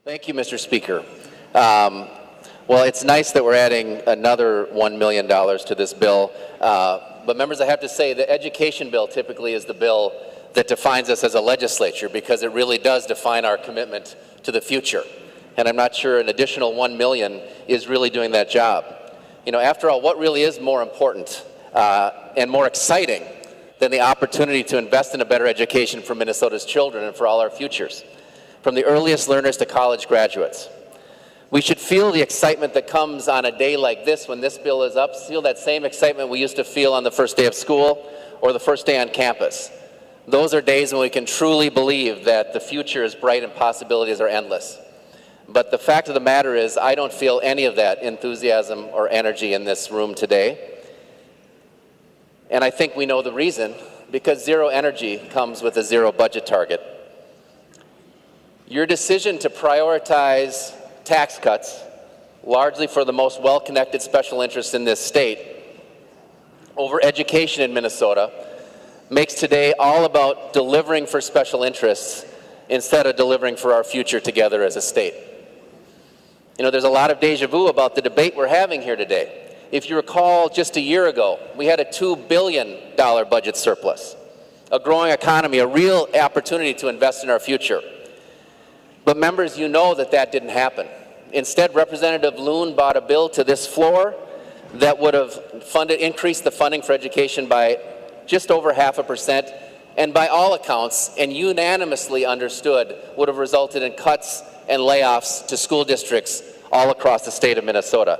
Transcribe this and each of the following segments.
Thank you, Mr. Speaker. Well, it's nice that we're adding another $1 million to this bill. But members, I have to say the education bill typically is the bill that defines us as a legislature because it really does define our commitment to the future. And I'm not sure an additional $1 million is really doing that job. You know, after all, what really is more important and more exciting than the opportunity to invest in a better education for Minnesota's children and for all our futures, from the earliest learners to college graduates? We should feel the excitement that comes on a day like this when this bill is up, feel that same excitement we used to feel on the first day of school or the first day on campus. Those are days when we can truly believe that the future is bright and possibilities are endless. But the fact of the matter is, I don't feel any of that enthusiasm or energy in this room today. And I think we know the reason, because zero energy comes with a zero budget target. Your decision to prioritize tax cuts, largely for the most well-connected special interests in this state, over education in Minnesota, makes today all about delivering for special interests instead of delivering for our future together as a state. You know, there's a lot of deja vu about the debate we're having here today. If you recall, just a year ago, we had a $2 billion budget surplus, a growing economy, a real opportunity to invest in our future. But members, you know that that didn't happen. Instead, Representative Loon brought a bill to this floor that would have increased the funding for education by just over 0.5%, and by all accounts, and unanimously understood, would have resulted in cuts and layoffs to school districts all across the state of Minnesota.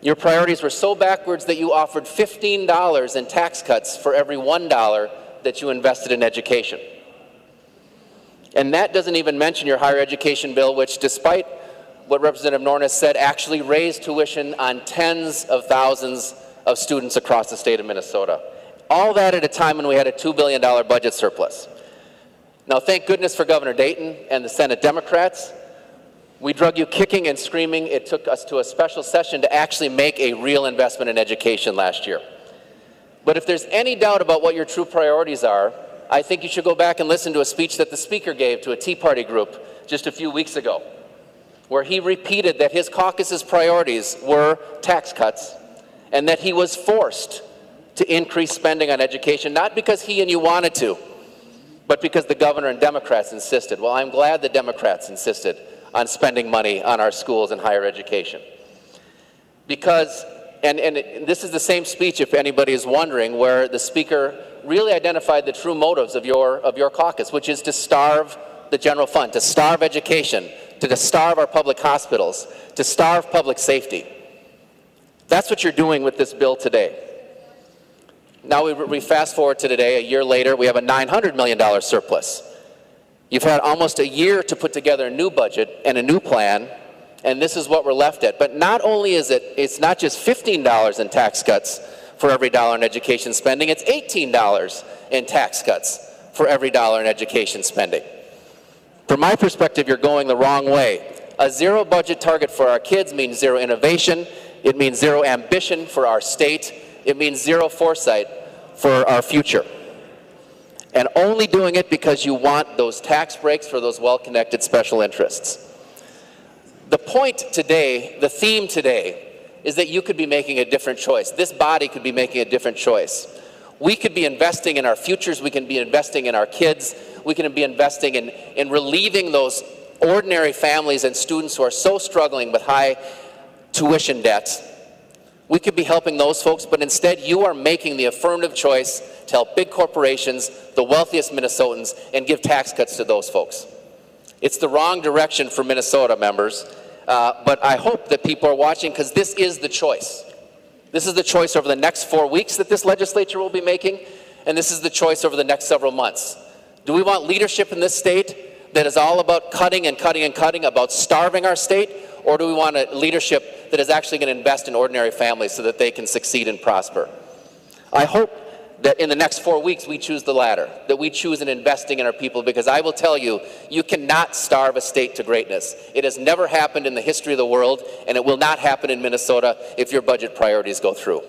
Your priorities were so backwards that you offered $15 in tax cuts for every $1 that you invested in education. And that doesn't even mention your higher education bill, which, despite what Representative Nornes said, actually raised tuition on tens of thousands of students across the state of Minnesota. All that at a time when we had a $2 billion budget surplus. Now, thank goodness for Governor Dayton and the Senate Democrats. We drug you kicking and screaming. It took us to a special session to actually make a real investment in education last year. But if there's any doubt about what your true priorities are, I think you should go back and listen to a speech that the Speaker gave to a Tea Party group just a few weeks ago, where he repeated that his caucus's priorities were tax cuts and that he was forced to increase spending on education, not because he and you wanted to, but because the governor and Democrats insisted. Well, I'm glad the Democrats insisted on spending money on our schools and higher education. Because, and this is the same speech, if anybody is wondering, where the Speaker really identified the true motives of your caucus, which is to starve the general fund, to starve education, to starve our public hospitals, to starve public safety. That's what you're doing with this bill today. Now we fast forward to today, a year later, we have a $900 million surplus. You've had almost a year to put together a new budget and a new plan, and this is what we're left at. But not only is it's not just $15 in tax cuts for every dollar in education spending, it's $18 in tax cuts for every dollar in education spending. From my perspective, you're going the wrong way. A zero budget target for our kids means zero innovation. It means zero ambition for our state. It means zero foresight for our future. And only doing it because you want those tax breaks for those well-connected special interests. The point today, the theme today, is that you could be making a different choice. This body could be making a different choice. We could be investing in our futures. We can be investing in our kids. We can be investing in relieving those ordinary families and students who are so struggling with high tuition debts. We could be helping those folks, but instead you are making the affirmative choice to help big corporations, the wealthiest Minnesotans, and give tax cuts to those folks. It's the wrong direction for Minnesota, members, but I hope that people are watching, because this is the choice. This is the choice over the next 4 weeks that this legislature will be making, and this is the choice over the next several months. Do we want leadership in this state that is all about cutting and cutting and cutting, about starving our state? Or do we want a leadership that is actually going to invest in ordinary families so that they can succeed and prosper? I hope that in the next 4 weeks we choose the latter, that we choose in investing in our people, because I will tell you, you cannot starve a state to greatness. It has never happened in the history of the world, and it will not happen in Minnesota if your budget priorities go through.